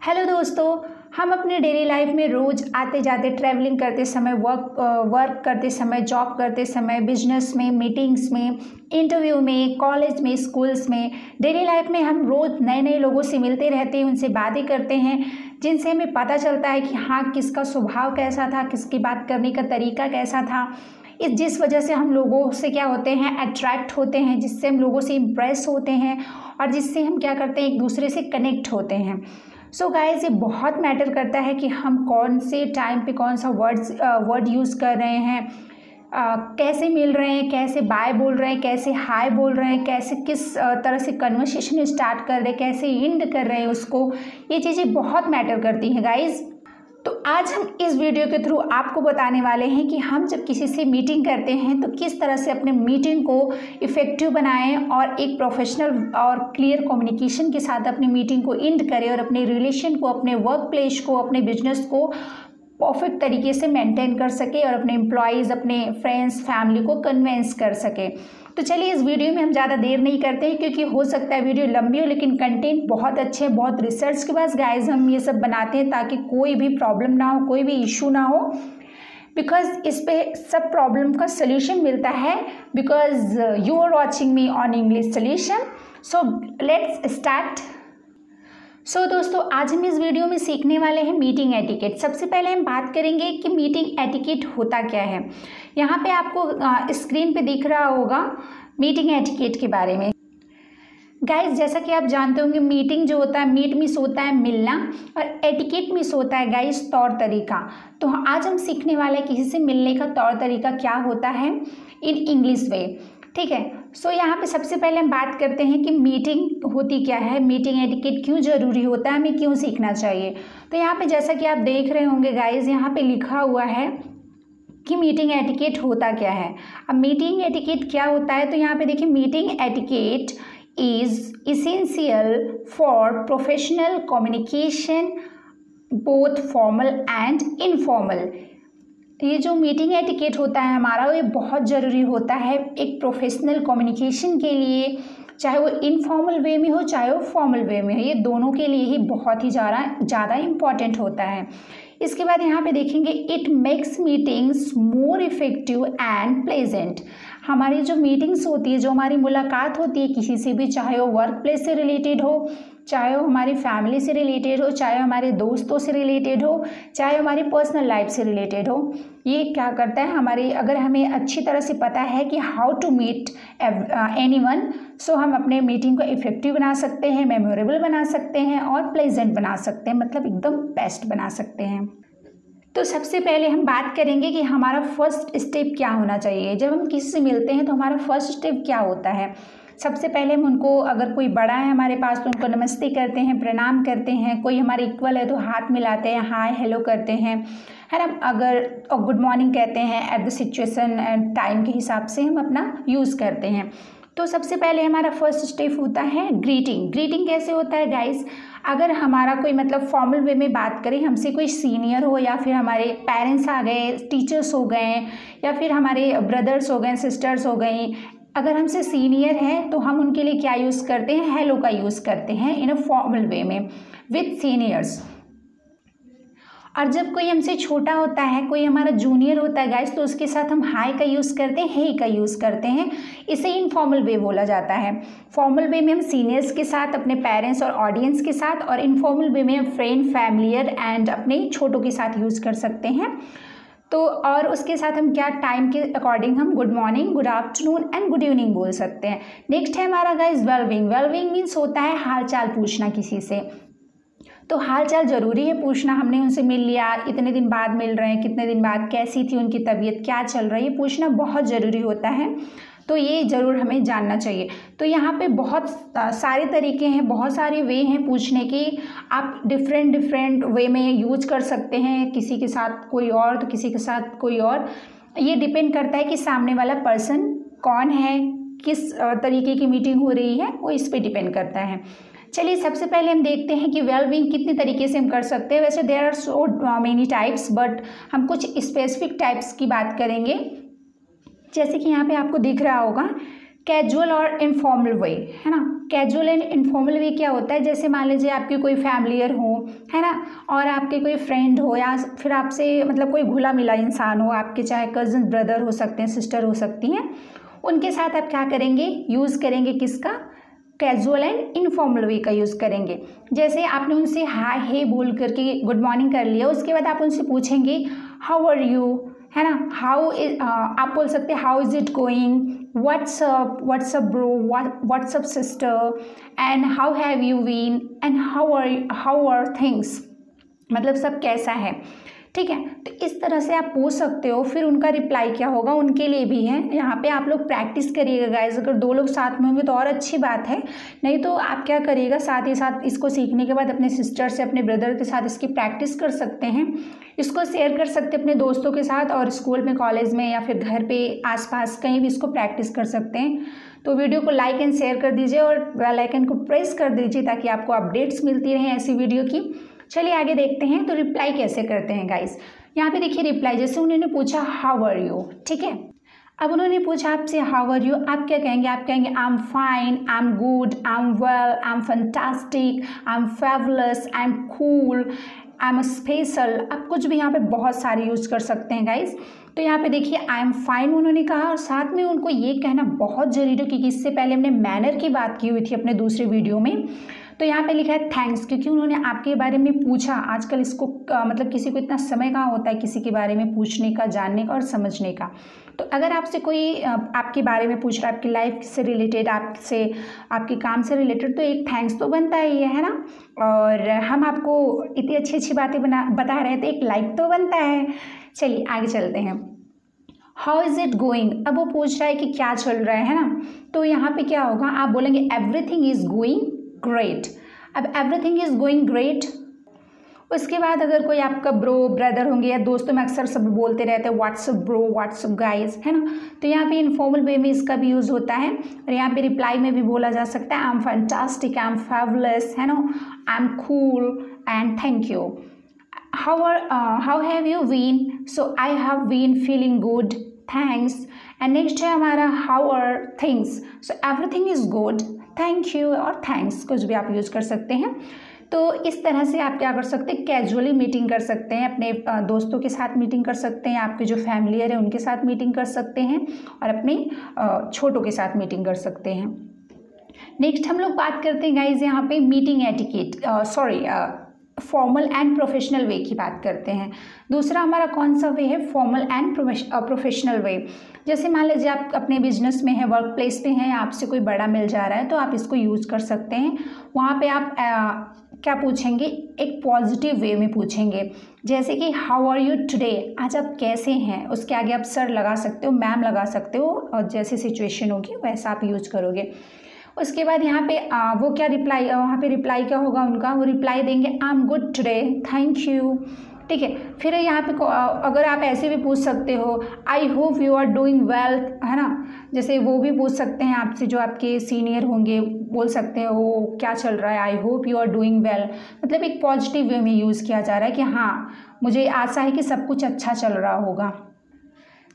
Hello दोस्तों, हम अपने डेली लाइफ में रोज़ आते जाते ट्रैवलिंग करते समय, वर्क करते समय, जॉब करते समय, बिजनेस में, मीटिंग्स में, इंटरव्यू में, कॉलेज में, स्कूल्स में, डेली लाइफ में हम रोज़ नए नए लोगों से मिलते रहते हैं, उनसे बातें करते हैं, जिनसे हमें पता चलता है कि हाँ, किसका स्वभाव कैसा था, किसकी बात करने का तरीका कैसा था। जिस वजह से हम लोगों से क्या होते हैं, अट्रैक्ट होते हैं, जिससे हम लोगों से इम्प्रेस होते हैं और जिससे हम क्या करते हैं, एक दूसरे से कनेक्ट होते हैं। सो गाइस, ये बहुत मैटर करता है कि हम कौन से टाइम पे कौन सा वर्ड यूज़ कर रहे हैं, कैसे मिल रहे हैं, कैसे बाय बोल रहे हैं, कैसे हाय बोल रहे हैं, कैसे किस तरह से कन्वर्सेशन स्टार्ट कर रहे हैं, कैसे एंड कर रहे हैं उसको। ये चीज़ें बहुत मैटर करती हैं गाइस। तो आज हम इस वीडियो के थ्रू आपको बताने वाले हैं कि हम जब किसी से मीटिंग करते हैं तो किस तरह से अपने मीटिंग को इफ़ेक्टिव बनाएं और एक प्रोफेशनल और क्लियर कम्युनिकेशन के साथ अपनी मीटिंग को एंड करें और अपने रिलेशन को, अपने वर्क प्लेस को, अपने बिजनेस को परफेक्ट तरीके से मेंटेन कर सके और अपने एम्प्लॉयज़, अपने फ्रेंड्स, फैमिली को कन्विंस कर सके। तो चलिए, इस वीडियो में हम ज़्यादा देर नहीं करते हैं क्योंकि हो सकता है वीडियो लंबी हो, लेकिन कंटेंट बहुत अच्छे, बहुत रिसर्च के बाद गाइस हम ये सब बनाते हैं ताकि कोई भी प्रॉब्लम ना हो, कोई भी इशू ना हो, बिकॉज इस पे सब प्रॉब्लम का सोल्यूशन मिलता है, because you are watching me on English solution. So let's start. So दोस्तों, आज हम इस वीडियो में सीखने वाले हैं मीटिंग एटिकेट। सबसे पहले हम बात करेंगे कि मीटिंग एटिकेट होता क्या है। यहाँ पे आपको स्क्रीन पे दिख रहा होगा मीटिंग एटिकेट के बारे में। गाइस, जैसा कि आप जानते होंगे, मीटिंग जो होता है, मीट मिस होता है मिलना, और एटिकेट मिस होता है गाइस तौर तरीका। तो आज हम सीखने वाले हैं किसी से मिलने का तौर तरीका क्या होता है इन इंग्लिश वे। ठीक है। सो यहाँ पे सबसे पहले हम बात करते हैं कि मीटिंग होती क्या है, मीटिंग एटिकेट क्यों ज़रूरी होता है, हमें क्यों सीखना चाहिए। तो यहाँ पे जैसा कि आप देख रहे होंगे गाइस, यहाँ पे लिखा हुआ है कि मीटिंग एटिकेट होता क्या है। अब मीटिंग एटिकेट क्या होता है, तो यहाँ पे देखिए, meeting etiquette is essential for professional communication both formal and informal. ये जो मीटिंग एटिकेट होता है हमारा, ये बहुत ज़रूरी होता है एक प्रोफेशनल कम्युनिकेशन के लिए, चाहे वो इनफॉर्मल वे में हो चाहे वो फॉर्मल वे में हो, ये दोनों के लिए ही बहुत ही ज़्यादा इम्पॉर्टेंट होता है। इसके बाद यहाँ पे देखेंगे, it makes meetings more effective and pleasant. हमारी जो मीटिंग्स होती है, जो हमारी मुलाकात होती है किसी से भी, चाहे वो वर्क प्लेस से रिलेटेड हो, चाहे वो हमारी फैमिली से रिलेटेड हो, चाहे हमारे दोस्तों से रिलेटेड हो, चाहे हमारी पर्सनल लाइफ से रिलेटेड हो, ये क्या करता है हमारी, अगर हमें अच्छी तरह से पता है कि हाउ टू मीट एनीवन, सो हम अपने मीटिंग को इफेक्टिव बना सकते हैं, मेमोरेबल बना सकते हैं और प्लेजेंट बना सकते हैं, मतलब एकदम बेस्ट बना सकते हैं। तो सबसे पहले हम बात करेंगे कि हमारा फर्स्ट स्टेप क्या होना चाहिए। जब हम किसी से मिलते हैं तो हमारा फर्स्ट स्टेप क्या होता है। सबसे पहले हम उनको, अगर कोई बड़ा है हमारे पास तो उनको नमस्ते करते हैं, प्रणाम करते हैं। कोई हमारे इक्वल है तो हाथ मिलाते हैं, हाय हेलो करते हैं, है ना। अगर गुड मॉर्निंग कहते हैं, at the situation and time के हिसाब से हम अपना यूज़ करते हैं। तो सबसे पहले हमारा फर्स्ट स्टेप होता है ग्रीटिंग। ग्रीटिंग कैसे होता है गाइस, अगर हमारा कोई मतलब फॉर्मल वे में बात करें, हमसे कोई सीनियर हो या फिर हमारे पेरेंट्स आ गए, टीचर्स हो गए, या फिर हमारे ब्रदर्स हो गए, सिस्टर्स हो गई, अगर हमसे सीनियर हैं तो हम उनके लिए क्या यूज़ करते हैं, हेलो का यूज़ करते हैं इन अ फॉर्मल वे में विथ सीनियर्स। और जब कोई हमसे छोटा होता है, कोई हमारा जूनियर होता है गाइस, तो उसके साथ हम हाय का यूज़ करते हैं, हे का यूज़ करते हैं। इसे इनफॉर्मल वे बोला जाता है। फॉर्मल वे में हम सीनियर्स के साथ, अपने पेरेंट्स और ऑडियंस के साथ, और इनफॉर्मल वे में हम फ्रेंड, फैमिलियर एंड अपने छोटों के साथ यूज़ कर सकते हैं। तो और उसके साथ हम क्या, टाइम के अकॉर्डिंग हम good morning, good afternoon and good evening बोल सकते हैं। नेक्स्ट है हमारा गाइस वेलविंग। वेलविंग मीन्स होता है हाल चाल पूछना किसी से। तो हाल चाल ज़रूरी है पूछना, हमने उनसे मिल लिया, इतने दिन बाद मिल रहे हैं, कितने दिन बाद, कैसी थी उनकी तबीयत, क्या चल रहा है, ये पूछना बहुत ज़रूरी होता है। तो ये ज़रूर हमें जानना चाहिए। तो यहाँ पे बहुत सारे तरीके हैं, बहुत सारे वे हैं पूछने के। आप डिफरेंट वे में यूज कर सकते हैं, किसी के साथ कोई और तो किसी के साथ कोई और। ये डिपेंड करता है कि सामने वाला पर्सन कौन है, किस तरीके की मीटिंग हो रही है, वो इस पर डिपेंड करता है। चलिए, सबसे पहले हम देखते हैं कि वेलविंग कितने तरीके से हम कर सकते हैं। वैसे there are so many types, but हम कुछ स्पेसिफिक टाइप्स की बात करेंगे। जैसे कि यहाँ पे आपको दिख रहा होगा कैजुअल और इनफॉर्मल वे, है ना। कैजुअल एंड इनफॉर्मल वे क्या होता है, जैसे मान लीजिए आपकी कोई फैमिलियर हो, है ना, और आपके कोई फ्रेंड हो या फिर आपसे मतलब कोई घुला मिला इंसान हो, आपके चाहे कज़न ब्रदर हो सकते हैं, सिस्टर हो सकती हैं, उनके साथ आप क्या करेंगे, यूज़ करेंगे किसका, कैजुअल एंड इनफॉर्मल वे का यूज़ करेंगे। जैसे आपने उनसे हाय हे बोल करके गुड मॉर्निंग कर लिया, उसके बाद आप उनसे पूछेंगे हाउ आर यू, है ना, हाउ इज, आप बोल सकते हैं how is it going, what's up bro, what's up sister, and how have you been, and how are things, मतलब सब कैसा है, ठीक है। तो इस तरह से आप पूछ सकते हो। फिर उनका रिप्लाई क्या होगा, उनके लिए भी है, यहाँ पे आप लोग प्रैक्टिस करिएगा गाइस। अगर 2 लोग साथ में होंगे तो और अच्छी बात है, नहीं तो आप क्या करिएगा, साथ ही साथ इसको सीखने के बाद अपने सिस्टर से, अपने ब्रदर के साथ इसकी प्रैक्टिस कर सकते हैं, इसको शेयर कर सकते हैं अपने दोस्तों के साथ, और स्कूल में, कॉलेज में या फिर घर पे आसपास कहीं भी इसको प्रैक्टिस कर सकते हैं। तो वीडियो को लाइक एंड शेयर कर दीजिए और बेल आइकन को प्रेस कर दीजिए ताकि आपको अपडेट्स मिलती रहें ऐसी वीडियो की। चलिए आगे देखते हैं तो रिप्लाई कैसे करते हैं गाइस। यहाँ पे देखिए रिप्लाई, जैसे उन्होंने पूछा हाउ आर यू, ठीक है। अब उन्होंने पूछा आपसे हाउ आर यू, आप क्या कहेंगे, आप कहेंगे आई am fine, I am good, I am well, I am fantastic, I am fabulous, I am cool, I am special. आप कुछ भी यहाँ पे बहुत सारे यूज़ कर सकते हैं गाइस। तो यहाँ पे देखिए आई एम फाइन उन्होंने कहा, और साथ में उनको ये कहना बहुत ज़रूरी है क्योंकि इससे पहले हमने मैनर की बात की हुई थी अपने दूसरे वीडियो में। तो यहाँ पे लिखा है थैंक्स, क्योंकि उन्होंने आपके बारे में पूछा। आजकल इसको मतलब किसी को इतना समय कहाँ होता है किसी के बारे में पूछने का, जानने का और समझने का। तो अगर आपसे कोई आपके बारे में पूछ रहा है, आपकी लाइफ से रिलेटेड, आपसे आपके काम से रिलेटेड, तो एक थैंक्स तो बनता ही है ना। और हम आपको इतनी अच्छी अच्छी बातें बता रहे हैं तो एक लाइक तो बनता है। चलिए आगे चलते हैं। हाउ इज़ इट गोइंग, अब वो पूछ रहा है कि क्या चल रहा है ना। तो यहाँ पे क्या होगा, आप बोलेंगे एवरीथिंग इज़ गोइंग ग्रेट। अब एवरीथिंग इज़ गोइंग ग्रेट, उसके बाद अगर कोई आपका ब्रो ब्रदर होंगे या दोस्तों में अक्सर सब बोलते रहते हैं व्हाट्सअप ब्रो, व्हाट्सअप गाइज, है ना। तो यहाँ पे इनफॉर्मल वे में इसका भी यूज़ होता है। और यहाँ पे रिप्लाई में भी बोला जा सकता है I am fantastic, I am fabulous, है ना, I am cool and thank you. How have you been, so I have been feeling good, thanks. And next है हमारा how are things, so everything is good, thank you और thanks, कुछ भी आप use कर सकते हैं। तो इस तरह से आप क्या कर सकते हैं, कैजुअली मीटिंग कर सकते हैं, अपने दोस्तों के साथ मीटिंग कर सकते हैं, आपके जो फैमिलियर है उनके साथ मीटिंग कर सकते हैं, और अपने छोटों के साथ मीटिंग कर सकते हैं। नेक्स्ट हम लोग बात करते हैं गाइज यहाँ पे meeting etiquette, formal and professional way की बात करते हैं। दूसरा हमारा कौन सा वे है, फॉर्मल एंड प्रोफेशनल वे। जैसे मान लीजिए आप अपने बिजनेस में हैं, वर्क प्लेस पे हैं, आपसे कोई बड़ा मिल जा रहा है तो आप इसको यूज़ कर सकते हैं। वहाँ पे आप क्या पूछेंगे, एक पॉजिटिव वे में पूछेंगे, जैसे कि हाउ आर यू टुडे, आज आप कैसे हैं। उसके आगे आप सर लगा सकते हो, मैम लगा सकते हो, और जैसी सिचुएशन होगी वैसा आप यूज़ करोगे। उसके बाद यहाँ पे वो क्या रिप्लाई, वहाँ पे रिप्लाई क्या होगा उनका, वो रिप्लाई देंगे I am good today, thank you, ठीक है। फिर यहाँ पे अगर आप ऐसे भी पूछ सकते हो I hope you are doing well, है ना, जैसे वो भी पूछ सकते हैं आपसे, जो आपके सीनियर होंगे बोल सकते हैं वो क्या चल रहा है, I hope you are doing well, मतलब एक पॉजिटिव वे में यूज़ किया जा रहा है कि हाँ मुझे आशा है कि सब कुछ अच्छा चल रहा होगा।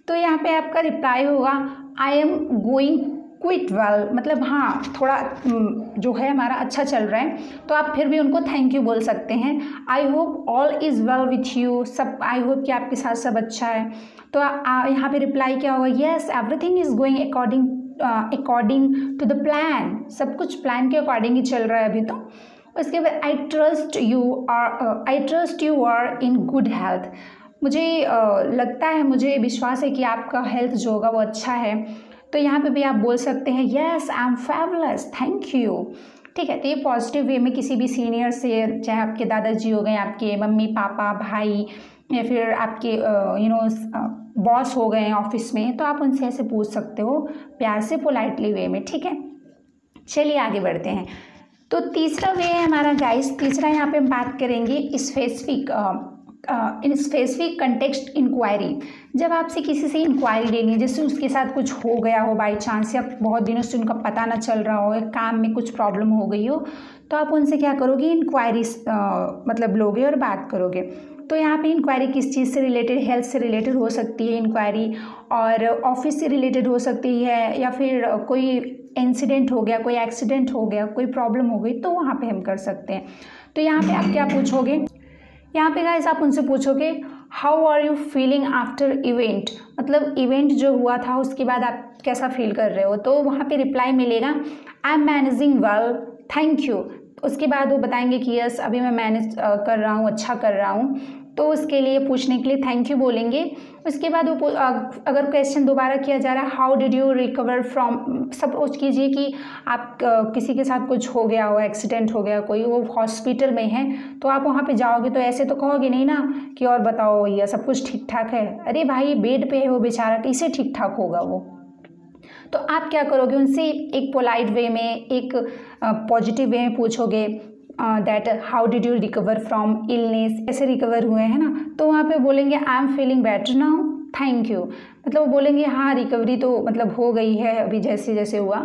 तो यहाँ पे आपका रिप्लाई होगा I am going quit well, मतलब हाँ थोड़ा जो है हमारा अच्छा चल रहा है, तो आप फिर भी उनको थैंक यू बोल सकते हैं। I hope all is well with you, सब आई होप कि आपके साथ सब अच्छा है। तो यहाँ पे रिप्लाई क्या होगा, yes everything is going according to the plan, सब कुछ प्लान के अकॉर्डिंग ही चल रहा है अभी तो। उसके बाद I trust you are in good health, मुझे लगता है, मुझे विश्वास है कि आपका हेल्थ जो होगा वो अच्छा है। तो यहाँ पे भी आप बोल सकते हैं yes I am fabulous, thank you, ठीक है। तो ये पॉजिटिव वे में किसी भी सीनियर से, चाहे आपके दादाजी हो गए, आपके मम्मी पापा भाई, या फिर आपके बॉस हो गए ऑफिस में, तो आप उनसे ऐसे पूछ सकते हो प्यार से, पोलाइटली वे में, ठीक है। चलिए आगे बढ़ते हैं। तो तीसरा वे है हमारा गाइस, तीसरा यहाँ पे हम बात करेंगे स्पेसिफिक कंटेक्स्ट इंक्वायरी। जब आपसे किसी से इंक्वायरी लेनी है, जैसे उसके साथ कुछ हो गया हो बाई चांस, या बहुत दिनों से उनका पता ना चल रहा हो, या काम में कुछ प्रॉब्लम हो गई हो, तो आप उनसे क्या करोगे, इंक्वायरी मतलब लोगे और बात करोगे। तो यहाँ पे इंक्वायरी किस चीज़ से रिलेटेड, हेल्थ से रिलेटेड हो सकती है इंक्वायरी, और ऑफिस से रिलेटेड हो सकती है, या फिर कोई इंसिडेंट हो गया, कोई एक्सीडेंट हो गया, कोई प्रॉब्लम हो गई, तो वहाँ पे हम कर सकते हैं। तो यहाँ पे आप क्या पूछोगे, यहाँ पे गाइस आप उनसे पूछोगे how are you feeling after event, मतलब इवेंट जो हुआ था उसके बाद आप कैसा फील कर रहे हो। तो वहाँ पे रिप्लाई मिलेगा I am managing well thank you. उसके बाद वो बताएंगे कि यस अभी मैं मैनेज कर रहा हूँ, अच्छा कर रहा हूँ, तो उसके लिए पूछने के लिए थैंक यू बोलेंगे। उसके बाद वो अगर क्वेश्चन दोबारा किया जा रहा है how did you recover from, suppose कीजिए कि आप किसी के साथ कुछ हो गया हो, एक्सीडेंट हो गया, कोई वो हॉस्पिटल में है, तो आप वहाँ पे जाओगे तो ऐसे तो कहोगे नहीं ना कि और बताओ भैया सब कुछ ठीक ठाक है। अरे भाई बेड पे है वो बेचारा, कैसे ठीक ठाक होगा वो। तो आप क्या करोगे, उनसे एक पोलाइट वे में, एक पॉजिटिव वे में पूछोगे that how did you recover from illness, ऐसे रिकवर हुए हैं ना। तो वहाँ पे बोलेंगे I am feeling better now thank you, मतलब वो बोलेंगे हाँ रिकवरी तो मतलब हो गई है अभी जैसे जैसे हुआ,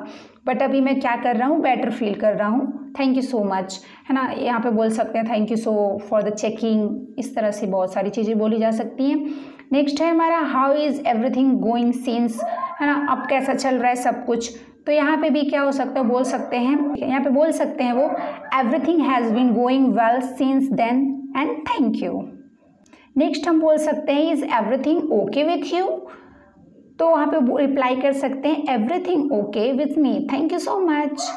बट अभी मैं क्या कर रहा हूँ, बेटर फील कर रहा हूँ, थैंक यू सो मच, है ना। यहाँ पे बोल सकते हैं thank you so for the checking, इस तरह से बहुत सारी चीज़ें बोली जा सकती हैं। नेक्स्ट है हमारा how is everything going since, है ना, अब कैसा चल रहा है सब कुछ। तो यहाँ पे भी क्या हो सकता है, बोल सकते हैं, यहाँ पे बोल सकते हैं वो everything has been going well since then and thank you. Next हम बोल सकते हैं is everything okay with you, तो वहाँ पे रिप्लाई कर सकते हैं everything okay with me thank you so much.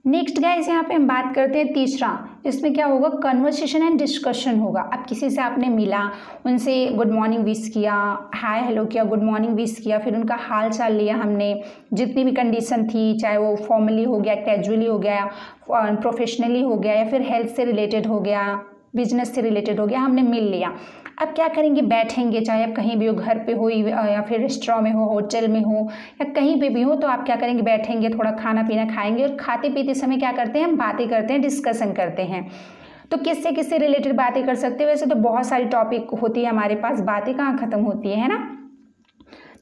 Next guys यहाँ पे हम बात करते हैं तीसरा, इसमें क्या होगा, कन्वर्सेशन एंड डिस्कशन होगा। अब किसी से आपने मिला, उनसे गुड मॉर्निंग विश किया, हाय हेलो किया, गुड मॉर्निंग विश किया, फिर उनका हाल चाल लिया हमने, जितनी भी कंडीशन थी, चाहे वो फॉर्मली हो गया, कैजुअली हो गया, प्रोफेशनली हो गया, या फिर हेल्थ से रिलेटेड हो गया, बिजनेस से रिलेटेड हो गया, हमने मिल लिया। अब क्या करेंगे, बैठेंगे, चाहे आप कहीं भी हो, घर पे हो या फिर रेस्टोरेंट में हो, होटल में हो, या कहीं पे भी हो, तो आप क्या करेंगे, बैठेंगे, थोड़ा खाना पीना खाएंगे, और खाते पीते समय क्या करते हैं, हम बातें करते हैं, डिस्कशन करते हैं। तो किससे किससे रिलेटेड बातें कर सकते हैं, वैसे तो बहुत सारी टॉपिक होती है हमारे पास, बातें कहाँ ख़त्म होती है ना।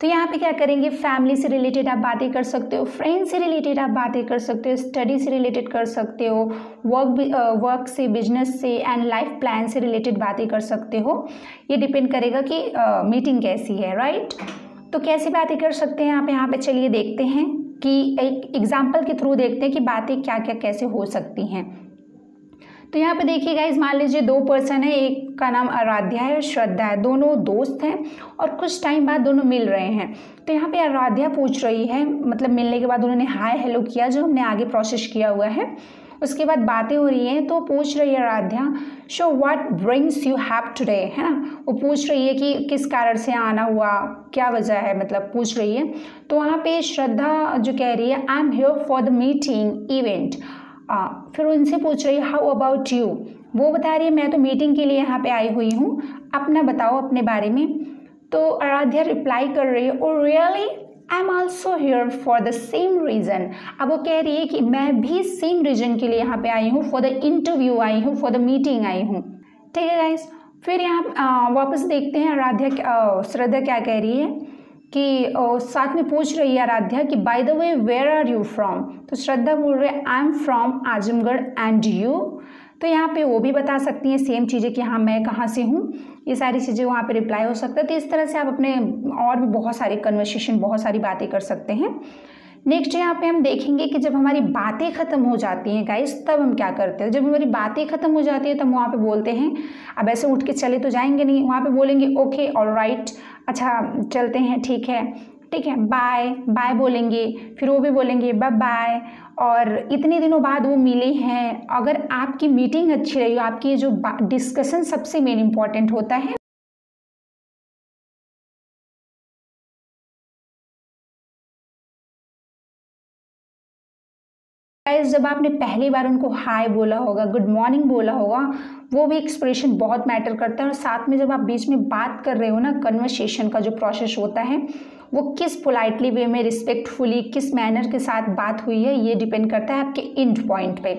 तो यहाँ पे क्या करेंगे, फैमिली से रिलेटेड आप बातें कर सकते हो, फ्रेंड से रिलेटेड आप बातें कर सकते हो, स्टडी से रिलेटेड कर सकते हो, वर्क से, बिजनेस से एंड लाइफ प्लान से रिलेटेड बातें कर सकते हो। ये डिपेंड करेगा कि मीटिंग कैसी है, राइट। तो कैसी बातें कर सकते हैं आप यहाँ पे, चलिए देखते हैं कि एक एग्जाम्पल के थ्रू देखते हैं कि बातें क्या क्या कैसे हो सकती हैं। तो यहाँ पे देखिए गाइस, मान लीजिए दो पर्सन है, एक का नाम आराध्या है और श्रद्धा है, दोनों दोस्त हैं और कुछ टाइम बाद दोनों मिल रहे हैं। तो यहाँ पे आराध्या पूछ रही है, मतलब मिलने के बाद उन्होंने हाय हेलो किया, जो हमने आगे प्रोसेस किया हुआ है, उसके बाद बातें हो रही हैं, तो पूछ रही है Aaradhya so what brings you have today, है ना, वो पूछ रही है कि किस कारण से आना हुआ, क्या वजह है, मतलब पूछ रही है। तो वहाँ पे श्रद्धा जो कह रही है I am here for the meeting event, फिर उनसे पूछ रही है हाउ अबाउट यू, वो बता रही है मैं तो मीटिंग के लिए यहाँ पे आई हुई हूँ, अपना बताओ अपने बारे में। तो आराध्या रिप्लाई कर रही है oh really I am also hair for the same reason. अब वो कह रही है कि मैं भी सेम रीज़न के लिए यहाँ पे आई हूँ, फॉर द इंटरव्यू आई हूँ, फॉर द मीटिंग आई हूँ। ठीक है गाइस, फिर यहाँ वापस देखते हैं आराध्या श्रद्धा क्या कह रही है कि साथ में पूछ रही है आराध्या कि by the way where are you from. तो श्रद्धा बोल रहे I am from Azamgarh and you. तो यहाँ पे वो भी बता सकती हैं सेम चीज़ें कि हाँ मैं कहाँ से हूँ, ये सारी चीज़ें वहाँ पे रिप्लाई हो सकता है। तो इस तरह से आप अपने और भी बहुत सारी कन्वर्सेशन, बहुत सारी बातें कर सकते हैं। नेक्स्ट यहाँ पे हम देखेंगे कि जब हमारी बातें ख़त्म हो जाती हैं गाइस, तब हम क्या करते हैं। जब हमारी बातें ख़त्म हो जाती है तब वहाँ पे बोलते हैं, अब ऐसे उठ के चले तो जाएंगे नहीं, वहाँ पे बोलेंगे ओके ऑलराइट, अच्छा चलते हैं, ठीक है, ठीक है, बाय बाय बोलेंगे, फिर वो भी बोलेंगे बाय बाय। और इतने दिनों बाद वो मिले हैं, अगर आपकी मीटिंग अच्छी रही, आपकी जो डिस्कशन सबसे मेन इम्पॉर्टेंट होता है, जब आपने पहली बार उनको हाय बोला होगा, गुड मॉर्निंग बोला होगा, वो भी एक्सप्रेशन बहुत मैटर करता है। और साथ में जब आप बीच में बात कर रहे हो ना, कन्वर्सेशन का जो प्रोसेस होता है वो किस पोलाइटली वे में, रिस्पेक्टफुली, किस मैनर के साथ बात हुई है, ये डिपेंड करता है आपके एंड पॉइंट पे।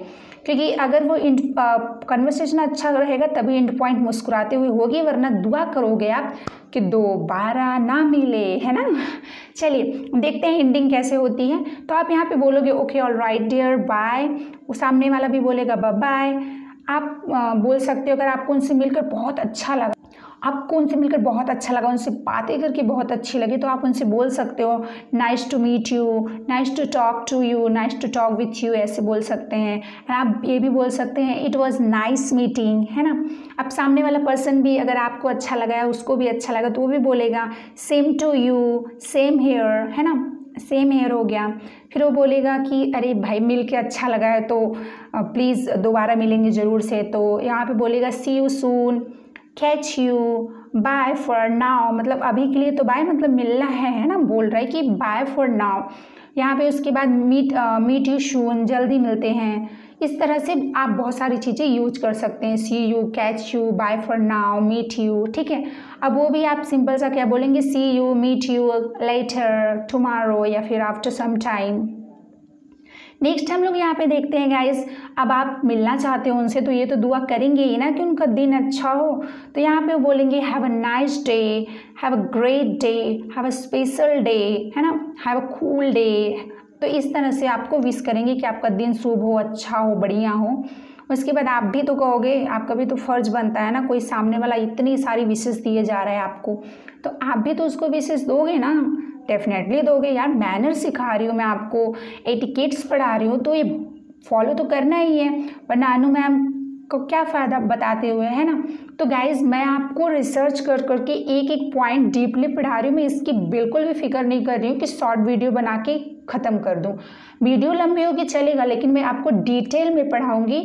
क्योंकि अगर वो कन्वर्सेशन अच्छा रहेगा तभी एंड पॉइंट मुस्कुराते हुए होगी, वरना दुआ करोगे आप कि दोबारा ना मिले, है ना। चलिए देखते हैं एंडिंग कैसे होती है। तो आप यहाँ पे बोलोगे ओके ऑलराइट डियर बाय, सामने वाला भी बोलेगा बाय बाय। आप बोल सकते हो अगर आपको उनसे मिलकर बहुत अच्छा लगा, आपको उनसे मिलकर बहुत अच्छा लगा, उनसे बातें करके बहुत अच्छी लगी, तो आप उनसे बोल सकते हो nice to meet you, nice to talk to you, nice to talk with you, ऐसे बोल सकते हैं। आप ये भी बोल सकते हैं इट वॉज नाइस मीटिंग, है ना। अब सामने वाला पर्सन भी अगर आपको अच्छा लगा है, उसको भी अच्छा लगा, तो वो भी बोलेगा same to you, same here, है ना, सेम हेयर हो गया। फिर वो बोलेगा कि अरे भाई मिल के अच्छा लगा है, तो प्लीज़ दोबारा मिलेंगे ज़रूर से। तो यहाँ पे बोलेगा see you soon, catch you, bye for now, मतलब अभी के लिए तो बाय मतलब मिलना है ना, बोल रहा है कि बाय फॉर नाउ। यहाँ पे उसके बाद मीट यू सून, जल्दी मिलते हैं। इस तरह से आप बहुत सारी चीज़ें यूज कर सकते हैं, see you, catch you, bye for now, meet you, ठीक है। अब वो भी आप सिंपल सा क्या बोलेंगे, see you, meet you later, tomorrow, या फिर आफ्टर सम टाइम। नेक्स्ट हम लोग यहाँ पे देखते हैं गाइस, अब आप मिलना चाहते हो उनसे तो ये तो दुआ करेंगे ही ना कि उनका दिन अच्छा हो। तो यहाँ पे बोलेंगे have a nice day, have a great day, have a special day, है ना, हैव अ कूल डे। तो इस तरह से आपको विश करेंगे कि आपका दिन शुभ हो, अच्छा हो, बढ़िया हो। उसके बाद आप भी तो कहोगे, आपका भी तो फर्ज बनता है ना, कोई सामने वाला इतनी सारी विशेष दिए जा रहा है आपको, तो आप भी तो उसको विशेष दोगे ना, डेफिनेटली दोगे यार। मैनर सिखा रही हूँ मैं आपको, एटिकेट्स पढ़ा रही हूँ, तो ये फॉलो तो करना ही है, वरना अनु मैम को क्या फ़ायदा बताते हुए, है ना। तो गाइज मैं आपको रिसर्च कर करके एक एक पॉइंट डीपली पढ़ा रही हूँ, मैं इसकी बिल्कुल भी फिक्र नहीं कर रही हूँ कि शॉर्ट वीडियो बना के ख़त्म कर दूँ। वीडियो लंबी होगी चलेगा, लेकिन मैं आपको डिटेल में पढ़ाऊँगी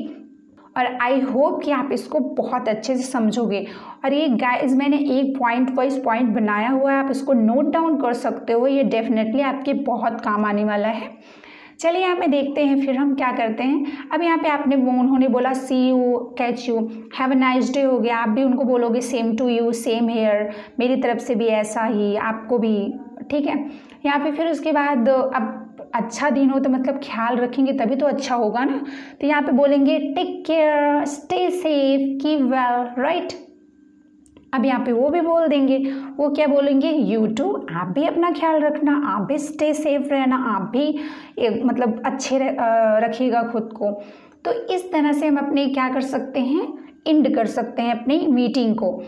और आई होप कि आप इसको बहुत अच्छे से समझोगे। और ये गाइस मैंने एक पॉइंट वाइज पॉइंट बनाया हुआ है, आप इसको नोट डाउन कर सकते हो, ये डेफिनेटली आपके बहुत काम आने वाला है। चलिए यहाँ पे देखते हैं फिर हम क्या करते हैं। अब यहाँ पे आपने उन्होंने बोला see you, catch you, have a nice day हो गया, आप भी उनको बोलोगे same to you, same here, मेरी तरफ से भी ऐसा ही, आपको भी, ठीक है। यहाँ पे फिर उसके बाद अब अच्छा दिन हो तो मतलब ख्याल रखेंगे तभी तो अच्छा होगा ना। तो यहाँ पे बोलेंगे take care, stay safe, keep well, right. अब यहाँ पे वो भी बोल देंगे, वो क्या बोलेंगे, यू टू, आप भी अपना ख्याल रखना, आप भी स्टे सेफ रहना, आप भी मतलब अच्छे रखिएगा खुद को। तो इस तरह से हम अपने क्या कर सकते हैं, एंड कर सकते हैं अपनी मीटिंग को।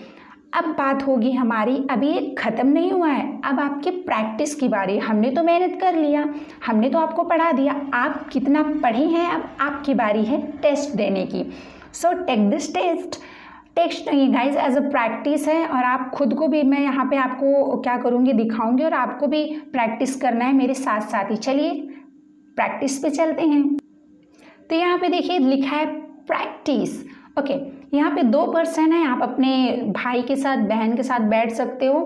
अब बात होगी हमारी, अभी ये ख़त्म नहीं हुआ है, अब आपकी प्रैक्टिस की बारी। हमने तो मेहनत कर लिया, हमने तो आपको पढ़ा दिया, आप कितना पढ़े हैं, अब आपकी बारी है टेस्ट देने की। So take this test. Test नहीं गाइज, एज अ प्रैक्टिस है, और आप खुद को भी मैं यहाँ पे आपको क्या करूँगी, दिखाऊंगी, और आपको भी प्रैक्टिस करना है मेरे साथ साथ ही। चलिए प्रैक्टिस पे चलते हैं। तो यहाँ पे देखिए लिखा है प्रैक्टिस, ओके। यहाँ पे 2 पर्सन है, आप अपने भाई के साथ, बहन के साथ बैठ सकते हो,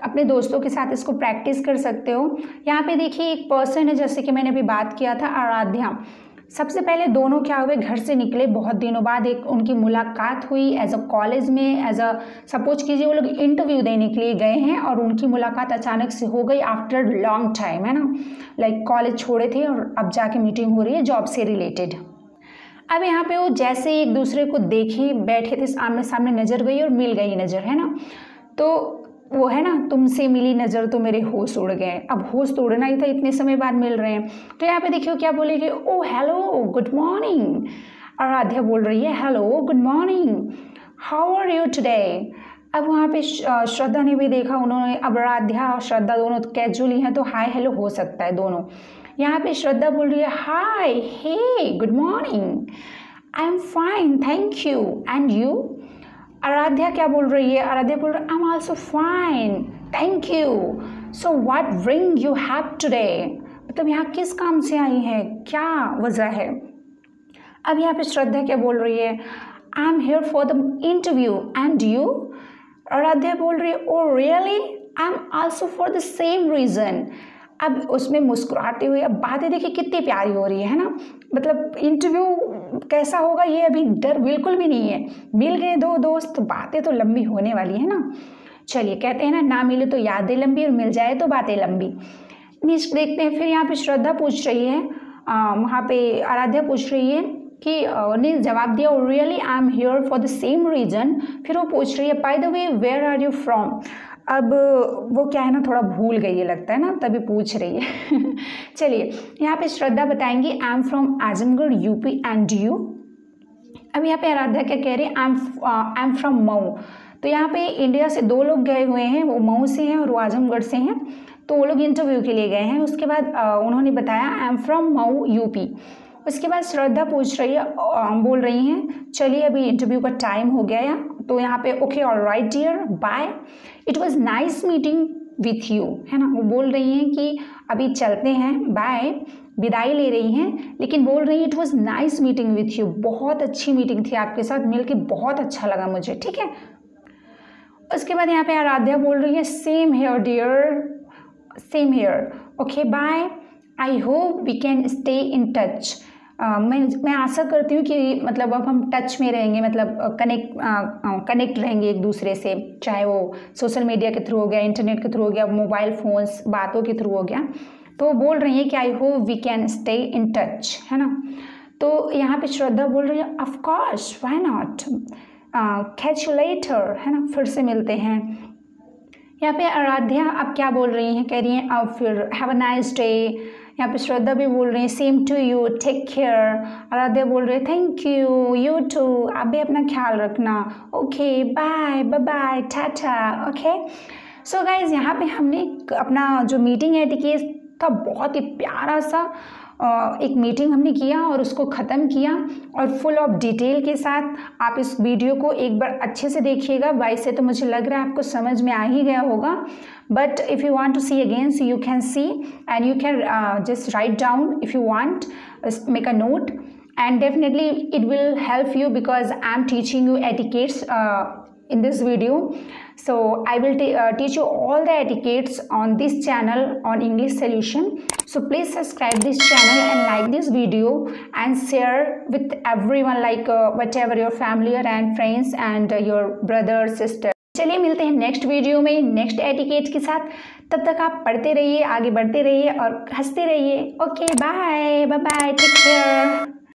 अपने दोस्तों के साथ इसको प्रैक्टिस कर सकते हो। यहाँ पे देखिए एक पर्सन है, जैसे कि मैंने अभी बात किया था, आराध्या। सबसे पहले दोनों क्या हुए, घर से निकले बहुत दिनों बाद, एक उनकी मुलाकात हुई एज अ कॉलेज में, एज अ सपोज कीजिए वो लोग इंटरव्यू देने के लिए गए हैं और उनकी मुलाकात अचानक से हो गई आफ्टर लॉन्ग टाइम, है ना, लाइक कॉलेज छोड़े थे और अब जाके मीटिंग हो रही है जॉब से रिलेटेड। अब यहाँ पे वो जैसे एक दूसरे को देखे बैठे थे, आमने सामने नज़र गई और मिल गई नज़र, है ना। तो वो है ना, तुमसे मिली नज़र तो मेरे होश उड़ गए। अब होश तो उड़ना ही था, इतने समय बाद मिल रहे हैं। तो यहाँ पे देखियो क्या बोलेगी, oh hello good morning. Aaradhya बोल रही है hello good morning, how are you today. अब वहाँ पे श्रद्धा ने भी देखा, उन्होंने, अब आराध्या और श्रद्धा दोनों कैजुअली हैं तो हाय हेलो हो सकता है दोनों। यहाँ पे श्रद्धा बोल रही है hi, hey good morning, I am fine thank you, and you. Aaradhya क्या बोल रही है, आराध्या बोल रही है I am also fine thank you, so what bring you have today, मतलब यहाँ किस काम से आई है, क्या वजह है। अब यहाँ पे श्रद्धा क्या बोल रही है, I am here for the interview and you. Aaradhya बोल रही है oh really, I am also for the same reason. अब उसमें मुस्कुराते हुए, अब बातें देखिए कितनी प्यारी हो रही है ना, मतलब इंटरव्यू कैसा होगा ये अभी डर बिल्कुल भी नहीं है। मिल गए 2 दोस्त, बातें तो लंबी होने वाली है ना। चलिए कहते हैं ना मिले तो यादें लंबी और मिल जाए तो बातें लंबी। नेक्स्ट देखते हैं, फिर यहाँ पे श्रद्धा पूछ रही है, वहाँ पे आराध्या पूछ रही है कि ने जवाब दिया really I am here for the same reason. फिर वो पूछ रही है by the way where are you from. अब वो क्या है ना, थोड़ा भूल गई है लगता है ना, तभी पूछ रही है। चलिए यहाँ पे श्रद्धा बताएंगी आई am from Azamgarh UP and you. अब यहाँ पे आराध्या क्या कह रही है, आई एम फ्रॉम मऊ। तो यहाँ पे इंडिया से 2 लोग गए हुए हैं, वो मऊ से हैं और वो आजमगढ़ से हैं। तो वो लोग इंटरव्यू के लिए गए हैं। उसके बाद उन्होंने बताया आई एम फ्रॉम मऊ यूपी। उसके बाद श्रद्धा पूछ रही है, बोल रही हैं चलिए अभी इंटरव्यू का टाइम हो गया है। तो यहाँ पे okay alright dear bye, it was nice meeting with you, है ना। वो बोल रही हैं कि अभी चलते हैं, बाय, विदाई ले रही हैं, लेकिन बोल रही हैं it was nice meeting with you, बहुत अच्छी मीटिंग थी, आपके साथ मिलके बहुत अच्छा लगा मुझे, ठीक है। उसके बाद यहाँ पे आराध्या बोल रही है same here dear, same here, okay bye, I hope we can stay in touch. मैं आशा करती हूँ कि मतलब अब हम टच में रहेंगे, मतलब कनेक्ट रहेंगे एक दूसरे से, चाहे वो सोशल मीडिया के थ्रू हो गया, इंटरनेट के थ्रू हो गया, मोबाइल फ़ोन्स बातों के थ्रू हो गया। तो बोल रही हैं कि I hope we can stay in touch, है ना। तो यहाँ पे श्रद्धा बोल रही है of course why not, catch you later, है ना, फिर से मिलते हैं। यहाँ पे आराध्या अब क्या बोल रही हैं, कह रही हैं अब फिर हैव अ नाइस डे। यहाँ पे श्रद्धा भी बोल रही है same to you, take care. Aaradhya बोल रही है थैंक यू, यू टू, आप भी अपना ख्याल रखना, okay bye, bye bye, tata, okay. So guys यहाँ पे हमने अपना जो मीटिंग एटिकेट था बहुत ही प्यारा सा एक मीटिंग हमने किया और उसको ख़त्म किया, और फुल ऑफ डिटेल के साथ आप इस वीडियो को एक बार अच्छे से देखिएगा। वैसे से तो मुझे लग रहा है आपको समझ में आ ही गया होगा, but if you want to see again so you can see and you can just write down if you want, make a note and definitely it will help you because I am teaching you etiquettes in this video. So I will teach you all the etiquettes on this channel on English Solution. So please subscribe this channel and like this video and share with everyone, like whatever your family and friends and your brother sister. चलिए मिलते हैं next video में next etiquettes के साथ। तब तक आप पढ़ते रहिए, आगे बढ़ते रहिए और हंसते रहिए। Okay bye, bye bye, take care.